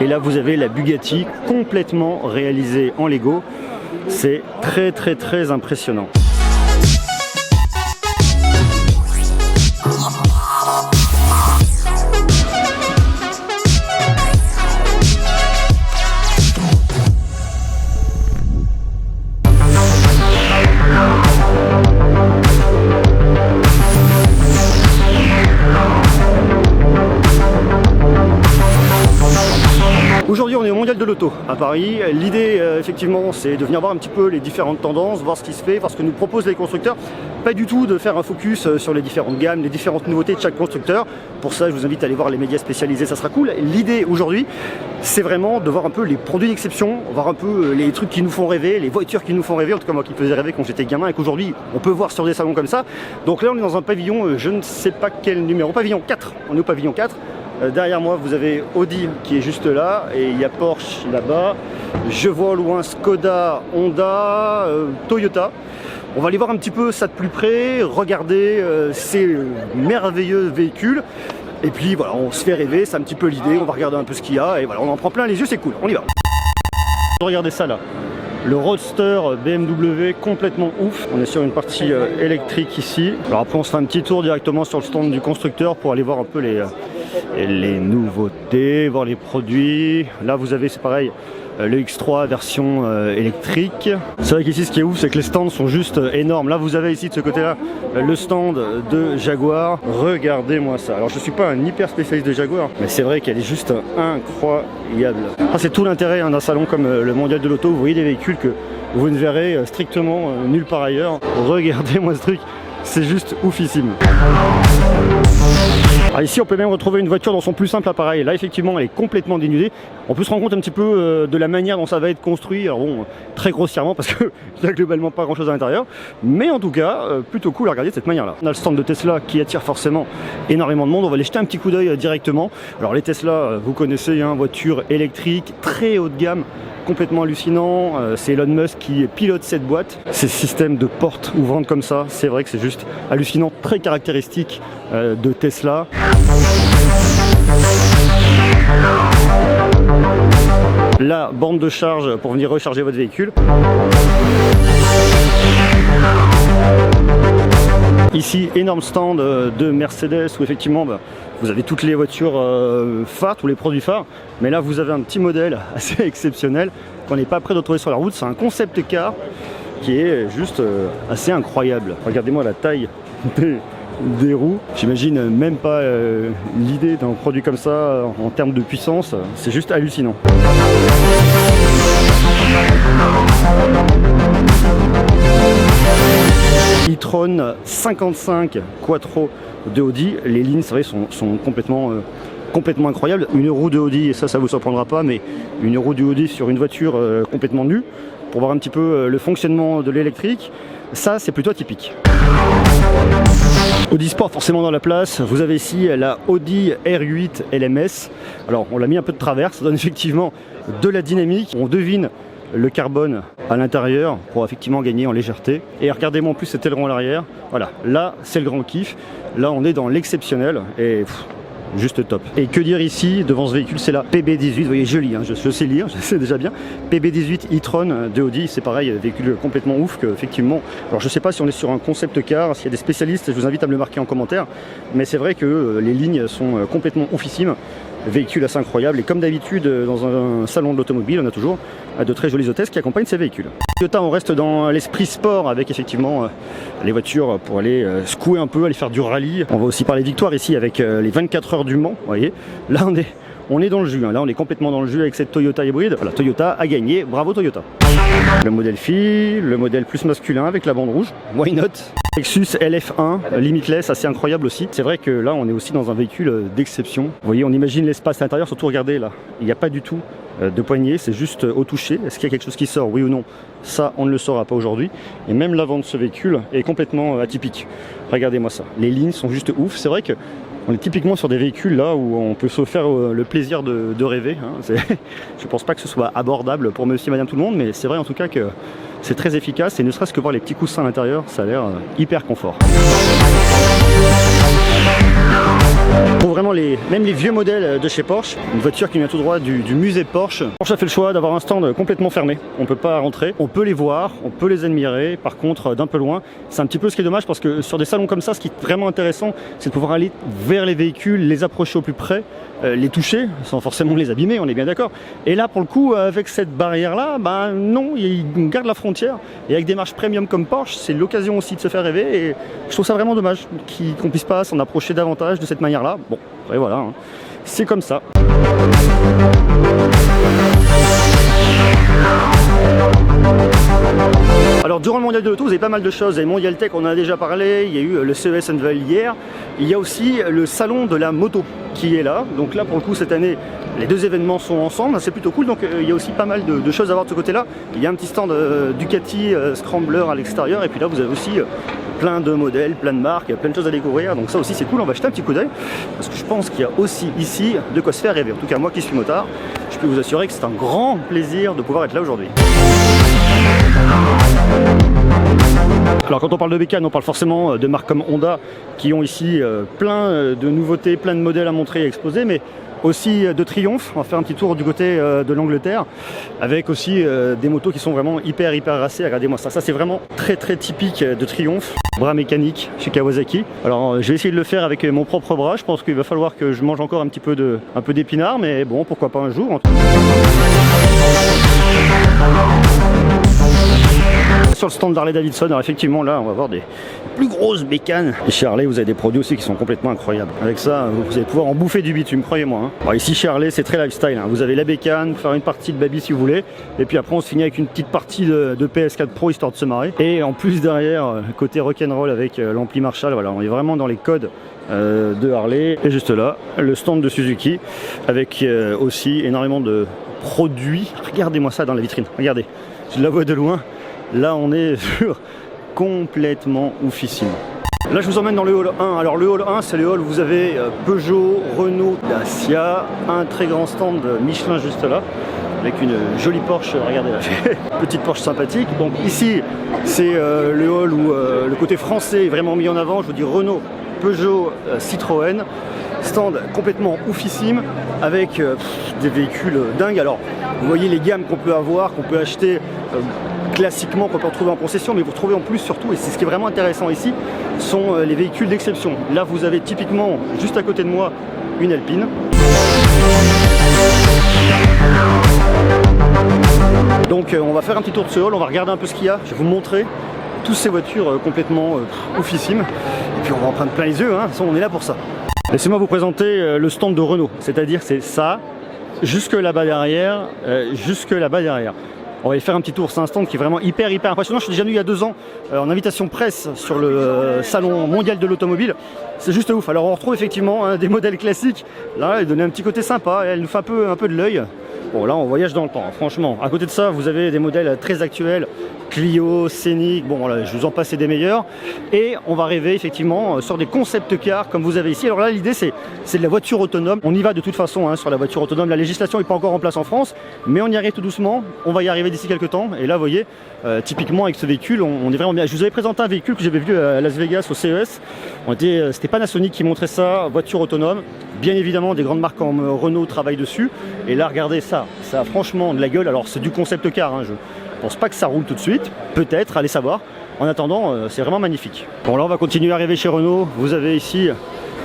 Et là vous avez la Bugatti complètement réalisée en Lego. C'est très impressionnant. Aujourd'hui on est au Mondial de l'Auto à Paris. L'idée effectivement c'est de venir voir un petit peu les différentes tendances, voir ce qui se fait, voir ce que nous proposent les constructeurs. Pas du tout de faire un focus sur les différentes gammes, les différentes nouveautés de chaque constructeur. Pour ça je vous invite à aller voir les médias spécialisés, ça sera cool. L'idée aujourd'hui c'est vraiment de voir un peu les produits d'exception, voir un peu les trucs qui nous font rêver, les voitures qui nous font rêver, en tout cas moi qui me faisais rêver quand j'étais gamin et qu'aujourd'hui on peut voir sur des salons comme ça. Donc là on est dans un pavillon, je ne sais pas quel numéro, pavillon 4, on est au pavillon 4. Derrière moi vous avez Audi qui est juste là et il y a Porsche là-bas. Je vois au loin Skoda, Honda, Toyota. On va aller voir un petit peu ça de plus près, regarder ces merveilleux véhicules. Et puis voilà, on se fait rêver, c'est un petit peu l'idée, on va regarder un peu ce qu'il y a et voilà, on en prend plein les yeux, c'est cool, on y va. Regardez ça là, le Roadster BMW complètement ouf. On est sur une partie électrique ici. Alors après on se fait un petit tour directement sur le stand du constructeur pour aller voir un peu les nouveautés, voir les produits. Là vous avez, c'est pareil, le X3 version électrique. C'est vrai qu'ici ce qui est ouf c'est que les stands sont juste énormes. Là vous avez ici de ce côté là le stand de Jaguar. Regardez-moi ça. Alors je suis pas un hyper spécialiste de Jaguar, mais c'est vrai qu'elle est juste incroyable. C'est tout l'intérêt d'un salon comme le Mondial de l'Auto. Vous voyez des véhicules que vous ne verrez strictement nulle part ailleurs. Regardez-moi ce truc, c'est juste oufissime. Alors ici on peut même retrouver une voiture dans son plus simple appareil. Là effectivement elle est complètement dénudée. On peut se rendre compte un petit peu de la manière dont ça va être construit. Alors bon, très grossièrement parce qu'il n'y a globalement pas grand chose à l'intérieur. Mais en tout cas, plutôt cool à regarder de cette manière là. On a le stand de Tesla qui attire forcément énormément de monde. On va aller jeter un petit coup d'œil directement. Alors les Tesla, vous connaissez, hein, voiture électrique, très haut de gamme. Complètement hallucinant, c'est Elon Musk qui pilote cette boîte. Ces systèmes de portes ouvrantes comme ça, c'est vrai que c'est juste hallucinant, très caractéristique de Tesla. La borne de charge pour venir recharger votre véhicule. Ici, énorme stand de Mercedes où effectivement vous avez toutes les voitures phares, tous les produits phares. Mais là, vous avez un petit modèle assez exceptionnel qu'on n'est pas prêt de trouver sur la route. C'est un concept car qui est juste assez incroyable. Regardez-moi la taille des roues. J'imagine même pas l'idée d'un produit comme ça en termes de puissance. C'est juste hallucinant. e-tron 55 Quattro de Audi. Les lignes, c'est vrai, sont complètement incroyables. Une roue de Audi, et ça vous surprendra pas, mais une roue de Audi sur une voiture complètement nue, pour voir un petit peu le fonctionnement de l'électrique, ça c'est plutôt atypique. Audi Sport forcément dans la place. Vous avez ici la Audi R8 LMS. Alors on l'a mis un peu de travers, ça donne effectivement de la dynamique. On devine le carbone à l'intérieur pour effectivement gagner en légèreté. Et regardez-moi en plus cet aileron à l'arrière. Voilà, là c'est le grand kiff. Là on est dans l'exceptionnel et juste top. Et que dire ici devant ce véhicule, c'est la PB18, vous voyez je lis, hein, je sais lire, je sais déjà bien. PB18 e-tron de Audi, c'est pareil, véhicule complètement ouf que, effectivement. Alors je sais pas si on est sur un concept car, s'il y a des spécialistes, je vous invite à me le marquer en commentaire, mais c'est vrai que les lignes sont complètement oufissimes. Véhicule assez incroyable et comme d'habitude dans un salon de l'automobile on a toujours de très jolies hôtesses qui accompagnent ces véhicules. Toyota, on reste dans l'esprit sport avec effectivement les voitures pour aller secouer un peu, aller faire du rallye. On va aussi parler victoire ici avec les 24 heures du Mans, vous voyez. Là on est dans le jus, hein. Là on est complètement dans le jus avec cette Toyota hybride. Voilà, Toyota a gagné, bravo Toyota. Le modèle fille, le modèle plus masculin avec la bande rouge, why not. Lexus LF1 Limitless, assez incroyable aussi. C'est vrai que là on est aussi dans un véhicule d'exception. Vous voyez, on imagine l'espace à l'intérieur, surtout regardez là, il n'y a pas du tout de poignée, c'est juste au toucher. Est-ce qu'il y a quelque chose qui sort, oui ou non? Ça on ne le saura pas aujourd'hui. Et même l'avant de ce véhicule est complètement atypique. Regardez-moi ça, les lignes sont juste ouf. C'est vrai que on est typiquement sur des véhicules là où on peut se faire le plaisir de rêver, hein. Je pense pas que ce soit abordable pour monsieur et madame tout le monde, mais c'est vrai en tout cas que c'est très efficace et ne serait-ce que voir les petits coussins à l'intérieur, ça a l'air hyper confort. Pour vraiment même les vieux modèles de chez Porsche, une voiture qui vient tout droit du musée Porsche. Porsche a fait le choix d'avoir un stand complètement fermé. On ne peut pas rentrer, on peut les voir, on peut les admirer. Par contre, d'un peu loin, c'est un petit peu ce qui est dommage parce que sur des salons comme ça, ce qui est vraiment intéressant, c'est de pouvoir aller vers les véhicules, les approcher au plus près, les toucher, sans forcément les abîmer, on est bien d'accord. Et là, pour le coup, avec cette barrière-là, ben non, ils gardent la frontière. Et avec des marques premium comme Porsche, c'est l'occasion aussi de se faire rêver. Et je trouve ça vraiment dommage qu'on ne puisse pas s'en approcher davantage de cette manière-là. Bon, après voilà, hein. C'est comme ça. Alors durant le mondial de l'auto, vous avez pas mal de choses. Il y a le Mondial Tech, on en a déjà parlé, il y a eu le CES Unveil hier, il y a aussi le salon de la moto qui est là. Donc là pour le coup cette année, les deux événements sont ensemble, c'est plutôt cool. Donc il y a aussi pas mal de choses à voir de ce côté-là. Il y a un petit stand Ducati Scrambler à l'extérieur et puis là vous avez aussi plein de modèles, plein de marques, plein de choses à découvrir. Donc ça aussi c'est cool, on va jeter un petit coup d'œil parce que je pense qu'il y a aussi ici de quoi se faire rêver. En tout cas moi qui suis motard, je peux vous assurer que c'est un grand plaisir de pouvoir être là aujourd'hui. Alors quand on parle de bécane, on parle forcément de marques comme Honda qui ont ici plein de nouveautés, plein de modèles à montrer et à exposer, mais aussi de Triumph. On va faire un petit tour du côté de l'Angleterre avec aussi des motos qui sont vraiment hyper racées. Regardez-moi ça, ça c'est vraiment très typique de Triumph. Bras mécanique chez Kawasaki. Alors je vais essayer de le faire avec mon propre bras. Je pense qu'il va falloir que je mange encore un peu d'épinards, mais bon, pourquoi pas un jour. Sur le stand d'Harley Davidson, alors effectivement là on va voir des plus grosses bécanes. Et chez Harley vous avez des produits aussi qui sont complètement incroyables. Avec ça vous allez pouvoir en bouffer du bitume, croyez-moi. Hein. Alors ici chez Harley c'est très lifestyle, hein. Vous avez la bécane, faire une partie de baby si vous voulez. Et puis après on se finit avec une petite partie de PS4 Pro histoire de se marrer. Et en plus derrière, côté rock'n'roll avec l'ampli Marshall, voilà, on est vraiment dans les codes de Harley. Et juste là, le stand de Suzuki avec aussi énormément de produits. Regardez-moi ça dans la vitrine, regardez, je la vois de loin. Là on est sur complètement oufissime. Là je vous emmène dans le hall 1. Alors le hall 1 c'est le hall où vous avez Peugeot, Renault, Dacia, un très grand stand Michelin juste là avec une jolie Porsche, regardez là, petite Porsche sympathique. Donc ici c'est le hall où le côté français est vraiment mis en avant. Je vous dis Renault, Peugeot, Citroën. Stand complètement oufissime avec des véhicules dingues. Alors vous voyez les gammes qu'on peut avoir, qu'on peut acheter classiquement, qu'on peut retrouver en concession, mais vous retrouvez en plus surtout, et c'est ce qui est vraiment intéressant ici, sont les véhicules d'exception. Là vous avez typiquement juste à côté de moi une Alpine. Donc on va faire un petit tour de ce hall, on va regarder un peu ce qu'il y a, je vais vous montrer toutes ces voitures complètement oufissimes, et puis on va en prendre plein les yeux, hein. On est là pour ça. Laissez-moi vous présenter le stand de Renault, c'est-à-dire c'est ça, jusque là-bas derrière, On va y faire un petit tour, c'est un stand qui est vraiment hyper impressionnant. Je suis déjà venu il y a 2 ans en invitation presse sur le salon mondial de l'automobile. C'est juste ouf. Alors on retrouve effectivement des modèles classiques. Là, il donnait un petit côté sympa, elle nous fait un peu de l'œil. Bon là on voyage dans le temps, franchement. À côté de ça, vous avez des modèles très actuels, Clio, Scénic, bon voilà, je vous en passe des meilleurs. Et on va rêver effectivement sur des concept cars comme vous avez ici. Alors là l'idée c'est de la voiture autonome. On y va de toute façon hein, sur la voiture autonome. La législation n'est pas encore en place en France, mais on y arrive tout doucement. On va y arriver d'ici quelques temps. Et là vous voyez, typiquement avec ce véhicule, on est vraiment bien. Je vous avais présenté un véhicule que j'avais vu à Las Vegas au CES. C'était Panasonic qui montrait ça, voiture autonome. Bien évidemment des grandes marques comme Renault travaillent dessus. Et là regardez ça, ça a franchement de la gueule. Alors c'est du concept car, hein, je pense pas que ça roule tout de suite, peut-être, allez savoir. En attendant, c'est vraiment magnifique. Bon là on va continuer à rêver chez Renault. Vous avez ici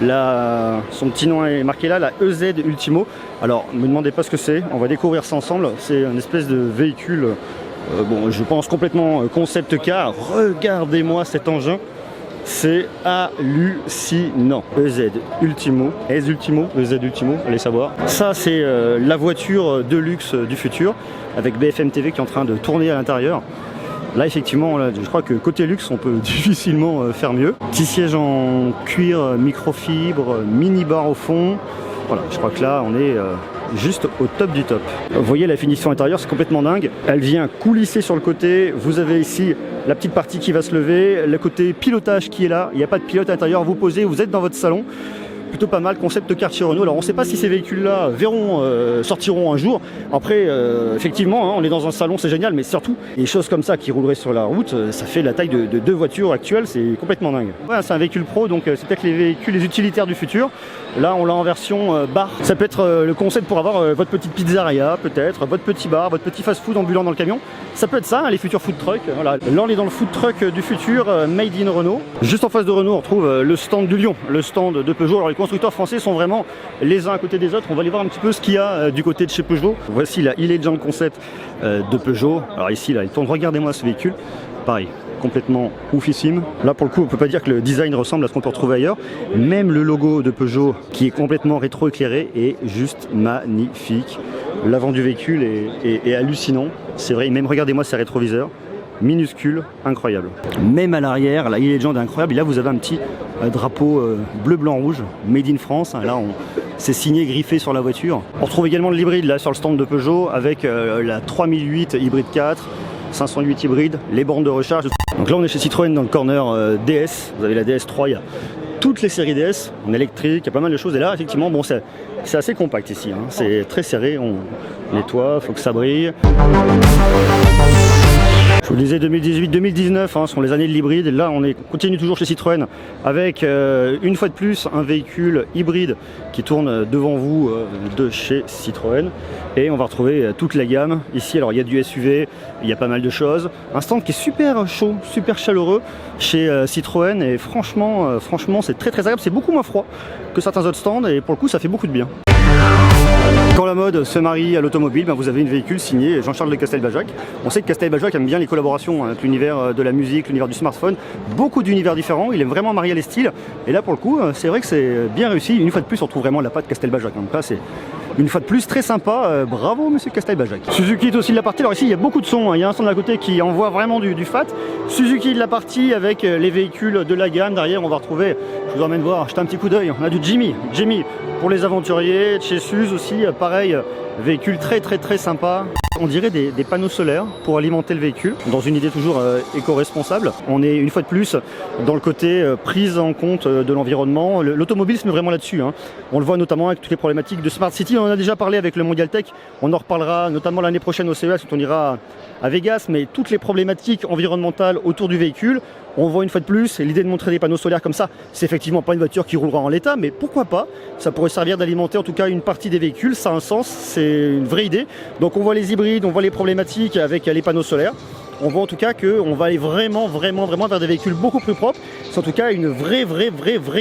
son petit nom est marqué là, la EZ Ultimo. Alors ne me demandez pas ce que c'est, on va découvrir ça ensemble. C'est une espèce de véhicule, bon je pense complètement concept car. Regardez-moi cet engin. C'est hallucinant. EZ Ultimo, EZ Ultimo, allez savoir. Ça c'est la voiture de luxe du futur avec BFM TV qui est en train de tourner à l'intérieur. Là effectivement, là, je crois que côté luxe on peut difficilement faire mieux. Petit siège en cuir microfibre, mini bar au fond. Voilà, je crois que là on est juste au top du top. Vous voyez la finition intérieure, c'est complètement dingue. Elle vient coulisser sur le côté. Vous avez ici la petite partie qui va se lever, le côté pilotage qui est là. Il n'y a pas de pilote à l'intérieur, vous posez, vous êtes dans votre salon. plutôt pas mal, concept quartier Renault. Alors on ne sait pas si ces véhicules-là sortiront un jour. Après, effectivement, hein, on est dans un salon, c'est génial, mais surtout, les choses comme ça qui rouleraient sur la route, ça fait la taille de 2 voitures actuelles, c'est complètement dingue. Ouais, c'est un véhicule pro, donc c'est peut-être les véhicules, les utilitaires du futur. Là, on l'a en version bar. Ça peut être le concept pour avoir votre petite pizzeria, peut-être, votre petit bar, votre petit fast-food ambulant dans le camion. Ça peut être ça, hein, les futurs food trucks. Voilà. Là, on est dans le food truck du futur, made in Renault. Juste en face de Renault, on retrouve le stand du Lion, le stand de Peugeot. Alors, les constructeurs français sont vraiment les uns à côté des autres. On va aller voir un petit peu ce qu'il y a du côté de chez Peugeot. Voici la e-Legend concept de Peugeot. Alors ici, là, il tourne. Regardez-moi ce véhicule. Pareil, complètement oufissime. Là, pour le coup, on peut pas dire que le design ressemble à ce qu'on peut retrouver ailleurs. Même le logo de Peugeot, qui est complètement rétro-éclairé, est juste magnifique. L'avant du véhicule est hallucinant. C'est vrai, même regardez-moi ces rétroviseurs. Minuscule, incroyable. Même à l'arrière, la e-Legend est incroyable. Et là, vous avez un petit drapeau bleu, blanc, rouge, made in France. Là, c'est signé, griffé sur la voiture. On retrouve également l'hybride là sur le stand de Peugeot avec la 3008 hybride 4, 508 hybride, les bornes de recharge. Donc là, on est chez Citroën dans le corner DS. Vous avez la DS3, il y a toutes les séries DS en électrique, il y a pas mal de choses. Et là, effectivement, bon, c'est assez compact ici. Hein. C'est très serré, on nettoie, il faut que ça brille. Je vous disais 2018-2019 hein, sont les années de l'hybride. Là, on continue toujours chez Citroën avec une fois de plus un véhicule hybride qui tourne devant vous de chez Citroën. Et on va retrouver toute la gamme ici. Alors, il y a du SUV, il y a pas mal de choses. Un stand qui est super chaud, super chaleureux chez Citroën. Et franchement, c'est très très agréable. C'est beaucoup moins froid que certains autres stands et pour le coup, ça fait beaucoup de bien. Quand la mode se marie à l'automobile, ben vous avez une véhicule signé Jean-Charles de Castelbajac. On sait que Castelbajac aime bien les collaborations avec l'univers de la musique, l'univers du smartphone, beaucoup d'univers différents, il aime vraiment marier les styles. Et là pour le coup, c'est vrai que c'est bien réussi. Une fois de plus, on retrouve vraiment la patte Castelbajac. Donc là, c'est une fois de plus très sympa. Bravo monsieur Castelbajac. Suzuki est aussi de la partie. Alors ici, il y a beaucoup de sons. Il y a un son de la côté qui envoie vraiment du fat. Suzuki de la partie avec les véhicules de la gamme. Derrière, on va retrouver, je vous emmène voir, jetez un petit coup d'œil. On a du Jimmy pour les aventuriers, chez Suze aussi, pareil, véhicule très sympa. On dirait des panneaux solaires pour alimenter le véhicule, dans une idée toujours éco-responsable. On est une fois de plus dans le côté prise en compte de l'environnement. L'automobile se met vraiment là-dessus. Hein. On le voit notamment avec toutes les problématiques de Smart City. On en a déjà parlé avec le Mondial Tech. On en reparlera notamment l'année prochaine au CES quand on ira à Vegas. Mais toutes les problématiques environnementales autour du véhicule, on voit une fois de plus, et l'idée de montrer des panneaux solaires comme ça, c'est effectivement pas une voiture qui roulera en l'état, mais pourquoi pas? Ça pourrait servir d'alimenter en tout cas une partie des véhicules, ça a un sens, c'est une vraie idée. Donc on voit les hybrides, on voit les problématiques avec les panneaux solaires. On voit en tout cas qu'on va aller vraiment vers des véhicules beaucoup plus propres. C'est en tout cas une vraie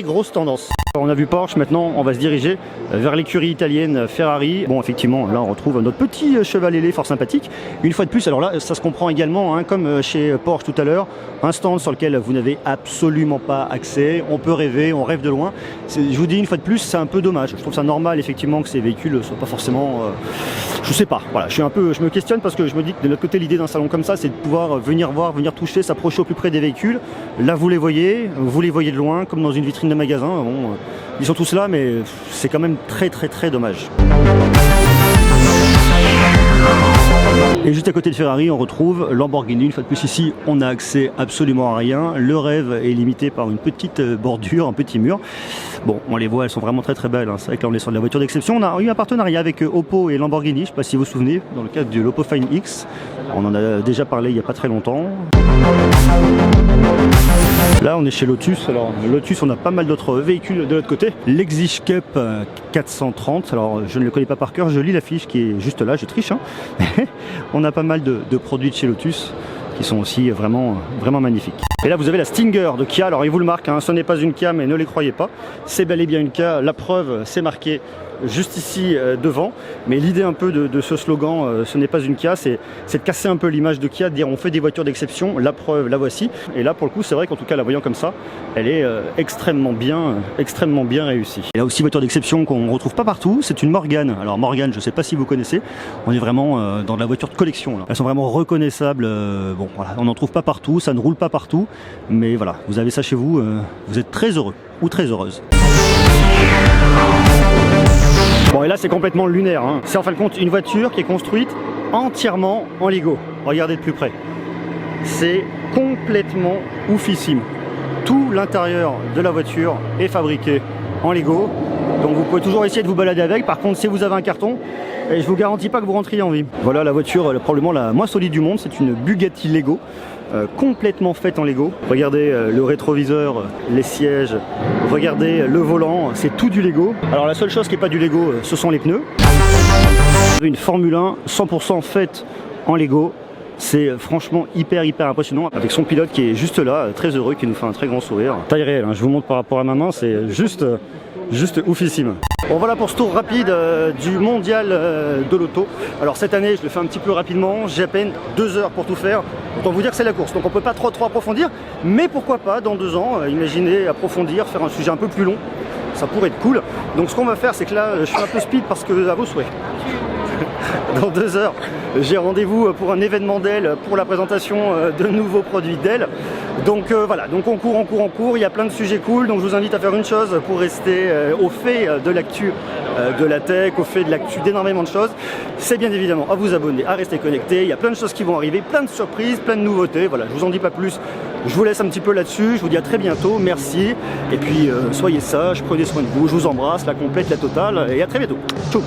grosse tendance. On a vu Porsche, maintenant on va se diriger vers l'écurie italienne Ferrari. Bon effectivement là on retrouve notre petit cheval ailé fort sympathique. Une fois de plus, alors là ça se comprend également hein, comme chez Porsche tout à l'heure, un stand sur lequel vous n'avez absolument pas accès. On peut rêver, on rêve de loin. Je vous dis une fois de plus, c'est un peu dommage. Je trouve ça normal effectivement que ces véhicules ne soient pas forcément... je sais pas, voilà, je me questionne parce que je me dis que de notre côté l'idée d'un salon comme ça c'est de pouvoir venir voir, venir toucher, s'approcher au plus près des véhicules. Là vous les voyez de loin comme dans une vitrine de magasin. Bon, ils sont tous là mais c'est quand même très dommage. Et juste à côté de Ferrari, on retrouve Lamborghini. Une fois de plus ici, on n'a accès absolument à rien. Le rêve est limité par une petite bordure, un petit mur. Bon, on les voit, elles sont vraiment très belles. Hein. C'est vrai que là, on est sur de la voiture d'exception. On a eu un partenariat avec Oppo et Lamborghini. Je ne sais pas si vous vous souvenez, dans le cadre de l'Oppo Find X. On en a déjà parlé il n'y a pas très longtemps. Là, on est chez Lotus. Alors, Lotus, on a pas mal d'autres véhicules de l'autre côté. L'Exige Cup 430. Alors, je ne le connais pas par cœur. Je lis l'affiche qui est juste là. Je triche. Hein. On a pas mal de produits de chez Lotus qui sont aussi vraiment magnifiques. Et là, vous avez la Stinger de Kia. Alors, il vous le marque. Hein. Ce n'est pas une Kia, mais ne les croyez pas. C'est bel et bien une Kia. La preuve, c'est marqué juste ici devant, mais l'idée un peu de ce slogan ce n'est pas une Kia, c'est de casser un peu l'image de Kia, de dire on fait des voitures d'exception, la preuve la voici. Et là pour le coup c'est vrai qu'en tout cas la voyant comme ça, elle est extrêmement bien réussie. Et là aussi voiture d'exception qu'on ne retrouve pas partout, c'est une Morgan. Alors Morgan, je ne sais pas si vous connaissez, on est vraiment dans de la voiture de collection là. Elles sont vraiment reconnaissables, bon voilà, on n'en trouve pas partout, ça ne roule pas partout, mais voilà, vous avez ça chez vous, vous êtes très heureux ou très heureuse. Bon et là c'est complètement lunaire, hein. C'est en fin de compte une voiture qui est construite entièrement en Lego. Regardez de plus près. C'est complètement oufissime. Tout l'intérieur de la voiture est fabriqué en Lego. Donc vous pouvez toujours essayer de vous balader avec. Par contre, si vous avez un carton, et je vous garantis pas que vous rentriez en vie. Voilà la voiture probablement la moins solide du monde. C'est une Bugatti Lego. Complètement faite en Lego. Regardez le rétroviseur, les sièges, regardez le volant, c'est tout du Lego. Alors la seule chose qui n'est pas du Lego, ce sont les pneus. Une Formule 1 100% faite en Lego. C'est franchement hyper impressionnant, avec son pilote qui est juste là, très heureux, qui nous fait un très grand sourire. Taille réelle, hein. Je vous montre par rapport à ma main, c'est juste oufissime. Bon, voilà pour ce tour rapide du mondial de l'auto. Alors cette année je le fais un petit peu rapidement, j'ai à peine 2 heures pour tout faire. Autant vous dire que c'est la course, donc on peut pas trop approfondir, mais pourquoi pas dans 2 ans, imaginez approfondir, faire un sujet un peu plus long, ça pourrait être cool. Donc ce qu'on va faire, c'est que là je suis un peu speed parce que à vos souhaits. Dans 2 heures, j'ai rendez-vous pour un événement Dell pour la présentation de nouveaux produits Dell. Donc voilà, donc on court, il y a plein de sujets cool, donc je vous invite à faire une chose pour rester au fait de l'actu de la tech, au fait de l'actu d'énormément de choses. C'est bien évidemment à vous abonner, à rester connecté, il y a plein de choses qui vont arriver, plein de surprises, plein de nouveautés, voilà, je vous en dis pas plus, je vous laisse un petit peu là-dessus, je vous dis à très bientôt, merci, et puis soyez sages, prenez soin de vous, je vous embrasse, la complète, la totale, et à très bientôt. Ciao.